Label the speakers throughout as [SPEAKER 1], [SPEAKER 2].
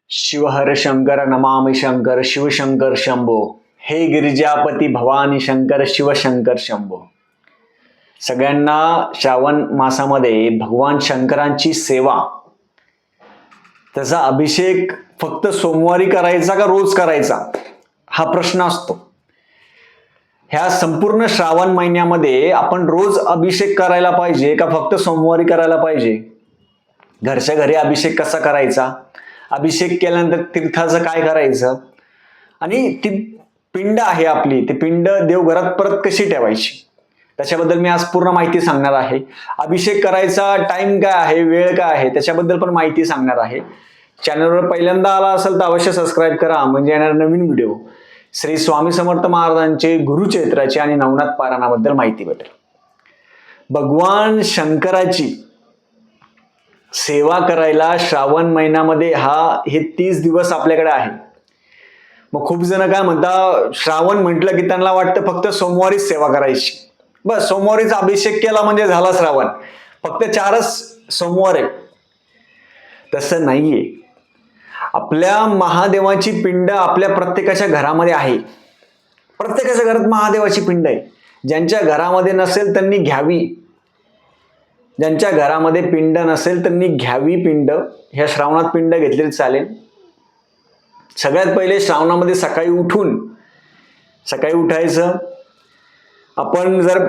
[SPEAKER 1] शिवहर शंकर नमामि शंकर शिवशंकर शंभो. हे गिरिजापती भवानी शंकर शिवशंकर शंभो. सगळ्यांना श्रावण मासामध्ये भगवान शंकरांची सेवा, त्याचा अभिषेक फक्त सोमवारी करायचा का रोज करायचा हा प्रश्न असतो. ह्या संपूर्ण श्रावण महिन्यामध्ये आपण रोज अभिषेक करायला पाहिजे का फक्त सोमवारी करायला पाहिजे? घरच्या घरी अभिषेक कसा करायचा, अभिषेक केल्यानंतर तीर्थाचं काय करायचं, आणि ती पिंड आहे आपली, ती पिंड देवघरात परत कशी ठेवायची, त्याच्याबद्दल मी आज पूर्ण माहिती सांगणार आहे. अभिषेक करायचा टाइम काय आहे, वेळ काय आहे, त्याच्याबद्दल पण माहिती सांगणार आहे. चॅनलवर पहिल्यांदा आला असेल तर अवश्य सबस्क्राईब करा, म्हणजे येणारे नवीन व्हिडिओ श्री स्वामी समर्थ महाराजांचे गुरुचरित्राची आणि नवनाथ पारायणाबद्दल माहिती भेटेल. भगवान शंकराची सेवा करायला श्रावण महिन्यामध्ये हे 30 दिवस आपल्याकडे आहे. मग खूप जण काय म्हणतात, श्रावण म्हटलं की त्यांना वाटतं फक्त सोमवारीच सेवा करायची, बस सोमवारीच अभिषेक केला म्हणजे झाला श्रावण, फक्त 4च सोमवार आहे. तसं नाहीये. आपल्या महादेवाची पिंड आपल्या प्रत्येकाच्या घरामध्ये आहे. प्रत्येकाच्या घरात महादेवाची पिंड आहे. ज्यांच्या घरामध्ये नसेल त्यांनी घ्यावी, ज्यांच्या घरामध्ये पिंड नसेल त्यांनी घ्यावी पिंड. ह्या श्रावणात पिंड घेतली चालेल. सगळ्यात पहिले श्रावणामध्ये सकाळी उठायचं. आपण जर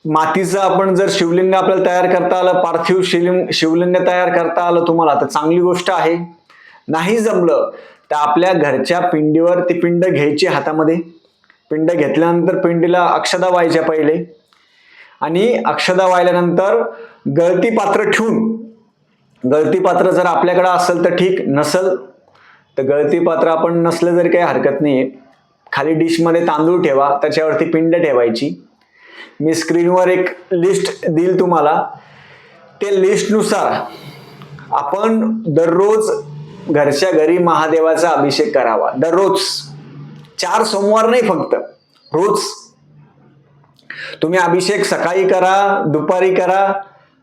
[SPEAKER 1] मातीचं जर शिवलिंग आपल्याला तयार करता आलं, पार्थिव शिवलिंग तयार करता आलं तुम्हाला तर चांगली गोष्ट आहे. नाही जमलं तर आपल्या घरच्या पिंडीवर ती पिंड घ्यायची हातामध्ये. पिंड घेतल्यानंतर पिंडीला अक्षदा व्हायच्या पहिले, आणि अक्षदा वाहिल्यानंतर गळती पात्र ठेवून, गळती पात्र जर आपल्याकडे असेल तर ठीक, नसल तर गळती पात्र आपण नसलं जरी काही हरकत नाहीये. खाली डिशमध्ये तांदूळ ठेवा, त्याच्यावरती पिंड ठेवायची. मी स्क्रीनवर एक लिस्ट देईल तुम्हाला, ते लिस्टनुसार आपण दररोज घरच्या घरी महादेवाचा अभिषेक करावा. दररोज 4 सोमवार नाही, फक्त रोज. तुम्ही अभिषेक सकाळी करा, दुपारी करा,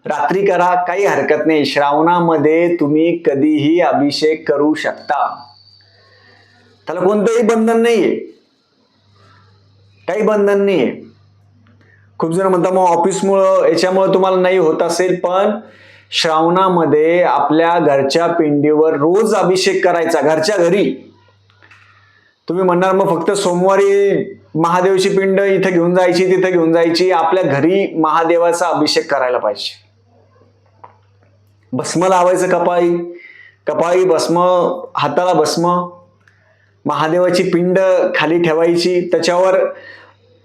[SPEAKER 1] रात्री करा, काही हरकत नाही. श्रावणामध्ये तुम्ही कधीही अभिषेक करू शकता, त्याला कोणतंही बंधन नाहीये, काही बंधन नाहीये. खूप जण म्हणतात मग ऑफिसमुळं याच्यामुळे तुम्हाला नाही होत असेल, पण श्रावणामध्ये आपल्या घरच्या पिंडीवर रोज अभिषेक करायचा, घरच्या घरी. तुम्ही म्हणणार मग फक्त सोमवारी महादेवाची पिंड इथे घेऊन जायची, तिथे घेऊन जायची. आपल्या घरी महादेवाचा अभिषेक करायला पाहिजे. भस्म लावायचं, कपाळी भस्म, हाताला भस्म. महादेवाची पिंड खाली ठेवायची, त्याच्यावर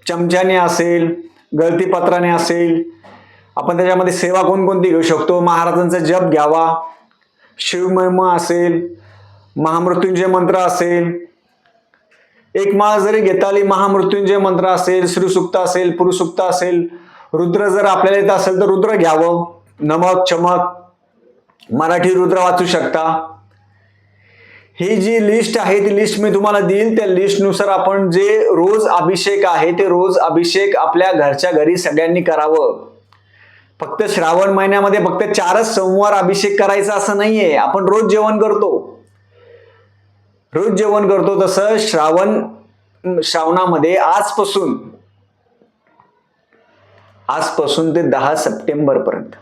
[SPEAKER 1] चमच्याने असेल, गळती पत्राने असेल. आपण त्याच्यामध्ये सेवा कोणकोणती घेऊ शकतो, महाराजांचा जप घ्यावा, शिवमहिमा असेल, महामृत्युंजय मंत्र असेल, एक माळ जरी घेता आली, महामृत्युंजय मंत्र असेल, श्रीसुक्त असेल, पुरुषसुक्त असेल, रुद्र जर आपल्याला येत असेल तर रुद्र घ्यावं. नमक चमक मराठी रुद्र वाचू शकता. ही जी लिस्ट आहे ती लिस्ट मी तुम्हाला देईल. त्या लिस्टनुसार आपण जे रोज अभिषेक आहे ते रोज अभिषेक आपल्या घरच्या घरी सगळ्यांनी करावं. फक्त श्रावण महिन्यामध्ये फक्त 4च सोमवार अभिषेक करायचा असं नाहीये. आपण रोज जेवण करतो तसं श्रावणामध्ये आजपासून ते 10 सप्टेंबर पर्यंत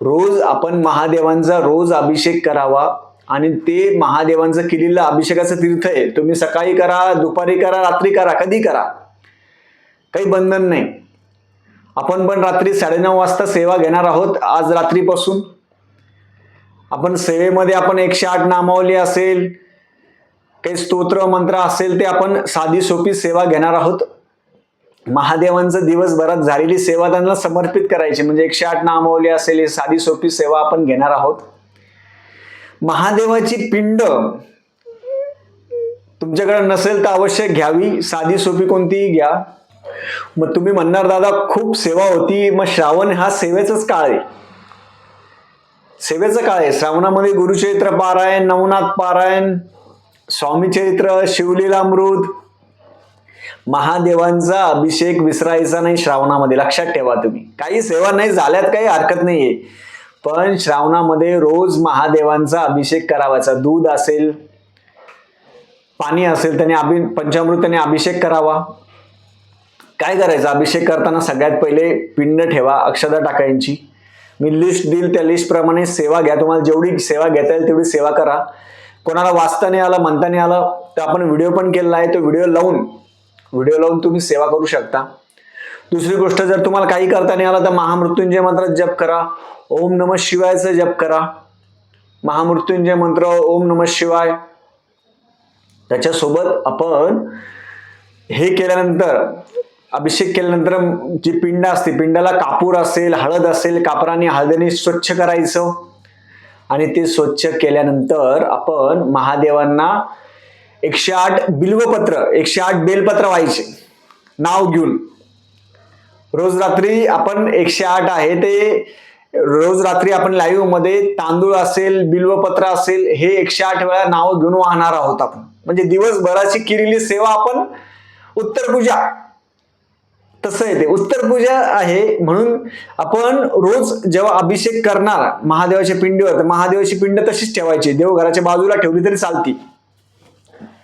[SPEAKER 1] रोज आपण महादेवांचा रोज अभिषेक करावा. आणि ते महादेवांचं केलेलं अभिषेकाचं तीर्थ आहे. तुम्ही सकाळी करा, दुपारी करा, रात्री करा, कधी करा, काही बंधन नाही. आपण पण रात्री 9:30 वाजता सेवा घेणार आहोत. आज रात्रीपासून आपण सेवेमध्ये 108 नामावली असेल, काही स्तोत्र मंत्र असेल, ते आपण साधी सोपी सेवा घेणार आहोत. महादेवांचं दिवसभरात झालेली सेवा त्यांना समर्पित करायची, म्हणजे 108 नामावली असेल, ही साधी सोपी सेवा आपण घेणार आहोत. महादेवाची पिंड तुमच्याकडे नसेल तर अवश्य घ्यावी, साधी सोपी कोणतीही घ्या. मग तुम्ही म्हणणार दादा खूप सेवा होती, मग श्रावण हा सेवेचाच काळ आहे. सेवेचा काळ आहे. श्रावणामध्ये गुरुचरित्र पारायण, नवनाथ पारायण, स्वामी चरित्र, शिवलीलामृत, महादेवांचा अभिषेक विसरायचा नाही श्रावणामध्ये. लक्षात ठेवा. तुम्ही काही सेवा नाही झाल्यात काही हरकत नाहीये, पण श्रावणामध्ये रोज महादेवांचा अभिषेक करावाचा. दूध असेल, पाणी असेल, त्याने पंचामृताने अभिषेक करावा. काय करायचं, अभिषेक करताना सगळ्यात पहिले पिंड ठेवा, अक्षता टाकायची. मी लिस्ट देईल त्या लिस्ट प्रमाणे सेवा घ्या. तुम्हाला जेवढी सेवा घेता येईल तेवढी सेवा करा. कोणाला वाचता नाही आलं, म्हणता नाही आलं तर आपण व्हिडिओ पण केलेला आहे, तो व्हिडिओ लावून तुम्ही सेवा करू शकता. दुसरी गोष्ट, जर तुम्हाला काही करता नाही आलं तर महामृत्युंजय मंत्र जप करा, ओम नमः शिवायचा जप करा. महामृत्युंजय मंत्र, ओम नमः शिवाय. त्याच्यासोबत आपण हे केल्यानंतर, अभिषेक केल्यानंतर जी पिंड असते, पिंडाला कापूर असेल, हळद असेल, कापराने हळदीने स्वच्छ करायचं. आणि ते स्वच्छ केल्यानंतर आपण महादेवांना 108 बिल्वपत्र, 108 बेलपत्र व्हायचे नाव घेऊन. रोज रात्री आपण 108 आहे ते रोज रात्री आपण लाईव्ह मध्ये तांदूळ असेल, बिल्वपत्र असेल, हे 108 वेळा नाव घेऊन वाहणार आहोत आपण. म्हणजे दिवसभराची केलेली सेवा आपण उत्तर पूजा, तसं आहे ते उत्तर पूजा आहे. म्हणून आपण रोज जेव्हा अभिषेक करणार महादेवाच्या पिंडीवर, तर महादेवाची पिंड तशीच ठेवायची. देवघराच्या बाजूला ठेवली तरी चालती.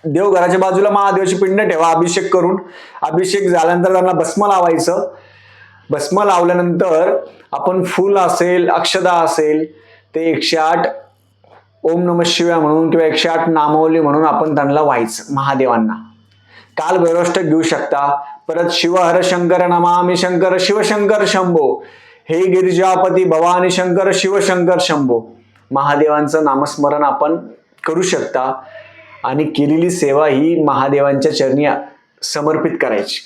[SPEAKER 1] देवघराच्या बाजूला महादेवाची पिंड ठेवा अभिषेक करून. अभिषेक झाल्यानंतर त्यांना भस्म लावायचं. भस्म लावल्यानंतर आपण फूल असेल, अक्षदा असेल, ते 108 ओम नमः शिवाय म्हणून किंवा 108 नामावली म्हणून आपण त्यांना व्हायचं महादेवांना. काल भैरवाष्टक घेऊ शकता. परत शिव हर शंकर नमामि शंकर शिवशंकर शंभो, हे गिरिजापती भवानी शंकर शिवशंकर शंभो, महादेवांचं नामस्मरण आपण करू शकता. आणि केलेली सेवा ही महादेवांच्या चरणी समर्पित करायची.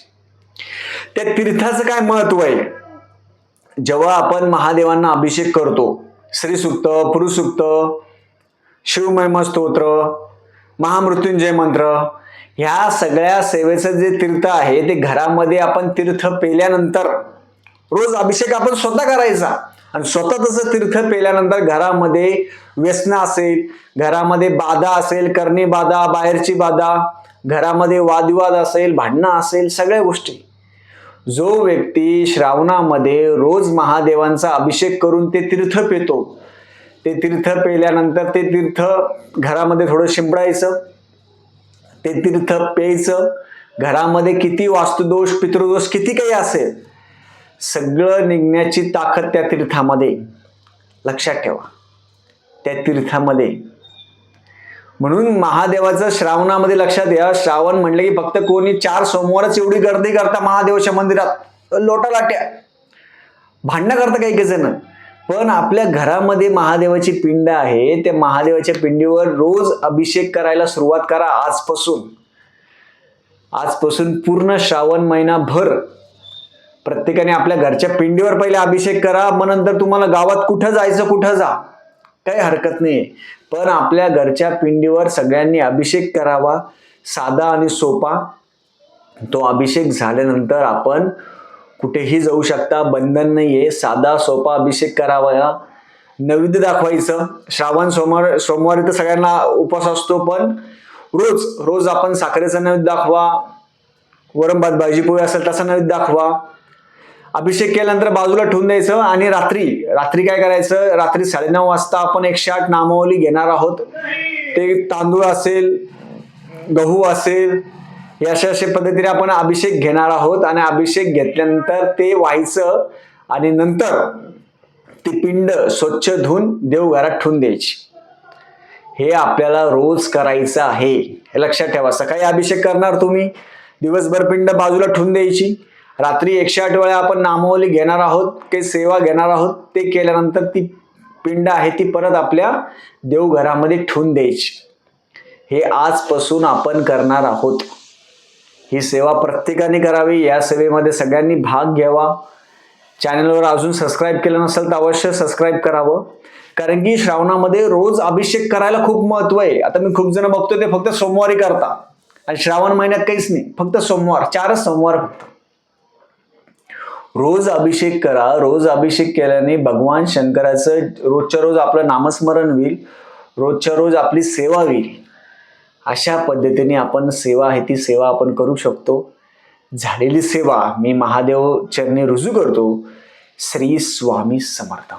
[SPEAKER 1] त्या तीर्थाचं काय महत्व आहे, जेव्हा आपण महादेवांना अभिषेक करतो, श्रीसूक्त, पुरुषसूक्त, शिवमहिमा स्तोत्र, महामृत्युंजय मंत्र, ह्या सगळ्या सेवेचं जे तीर्थ आहे ते घरामध्ये आपण तीर्थ पेल्यानंतर, रोज अभिषेक आपण स्वतः करायचा. आणि स्वतः तसं तीर्थ पेल्यानंतर घरामध्ये व्यसन असेल, घरामध्ये बाधा असेल, करणी बाधा, बाहेरची बाधा, घरामध्ये वादविवाद असेल, भांडणं असेल, सगळ्या गोष्टी, जो व्यक्ती श्रावणामध्ये रोज महादेवांचा अभिषेक करून ते तीर्थ पेतो, ते तीर्थ पेल्यानंतर ते तीर्थ घरामध्ये थोडं शिंपडायचं, ते तीर्थ प्यायचं. घरामध्ये किती वास्तुदोष, पितृदोष किती काही असेल, सगळं निघण्याची ताकद त्या तीर्थामध्ये. लक्षात ठेवा, त्या तीर्थामध्ये. म्हणून महादेवाचं श्रावणामध्ये लक्षात घ्या, श्रावण म्हणले की फक्त कोणी 4 सोमवारच एवढी गर्दी करता महादेवाच्या मंदिरात, लोटालाट्या भांडणं करता काही जण. पण आपल्या घरामध्ये महादेवाची पिंड आहे, त्या महादेवाच्या पिंडीवर रोज अभिषेक करायला सुरुवात करा आजपासून पूर्ण श्रावण महिनाभर प्रत्येकाने आपल्या घरच्या पिंडीवर पहिले अभिषेक करा. मग नंतर तुम्हाला गावात कुठं जायचं कुठं जा, काही हरकत नाही. पण आपल्या घरच्या पिंडीवर सगळ्यांनी अभिषेक करावा, साधा आणि सोपा. तो अभिषेक झाल्यानंतर आपण कुठेही जाऊ शकता, बंधन नाहीये. साधा सोपा अभिषेक करावा, नैवेद्य दाखवायचं. श्रावण सोमवारी तर सगळ्यांना उपवास असतो, पण रोज आपण साखरेचा नैवेद्य दाखवा, वरण भात भाजी पोळी असेल तसा नैवेद्य दाखवा. अभिषेक केल्यानंतर बाजूला ठेवून द्यायचं. आणि रात्री काय करायचं, रात्री 9:30 वाजता आपण 108 नामावली घेणार आहोत. ते तांदूळ असेल, गहू असेल, या अशा पद्धतीने आपण अभिषेक घेणार आहोत. आणि अभिषेक घेतल्यानंतर ते व्हायचं आणि नंतर ती पिंड स्वच्छ धुवून देवघरात ठेवून द्यायची. हे आपल्याला रोज करायचं आहे, हे लक्षात ठेवा. सकाळी अभिषेक करणार तुम्ही, दिवसभर पिंड बाजूला ठेवून द्यायची. रात्री 108 वेळा आपण नामावली घेणार आहोत, काही सेवा घेणार आहोत. ते केल्यानंतर ती पिंड आहे ती परत आपल्या देवघरामध्ये ठेवून द्यायची. हे आजपासून आपण करणार आहोत. ही सेवा प्रत्येकाने करावी. या सेवेमध्ये सगळ्यांनी भाग घ्यावा. चॅनलवर अजून सबस्क्राईब केलं नसेल तर अवश्य सबस्क्राईब करावं. कारण की श्रावणामध्ये रोज अभिषेक करायला खूप महत्व आहे. आता मी खूप जण बघतो ते फक्त सोमवारी करता, आणि श्रावण महिन्यात काहीच नाही, फक्त सोमवार, 4च सोमवार फक्त. रोज अभिषेक करा. रोज अभिषेक केल्याने भगवान शंकराचं रोजच्या रोज आपलं नामस्मरण होईल, रोजच्या रोज आपली सेवा होईल. अशा पद्धतीने आपण सेवा आहे ती सेवा आपण करू शकतो. झालेली सेवा मी महादेव चरणी रुजू करतो. श्री स्वामी समर्थ.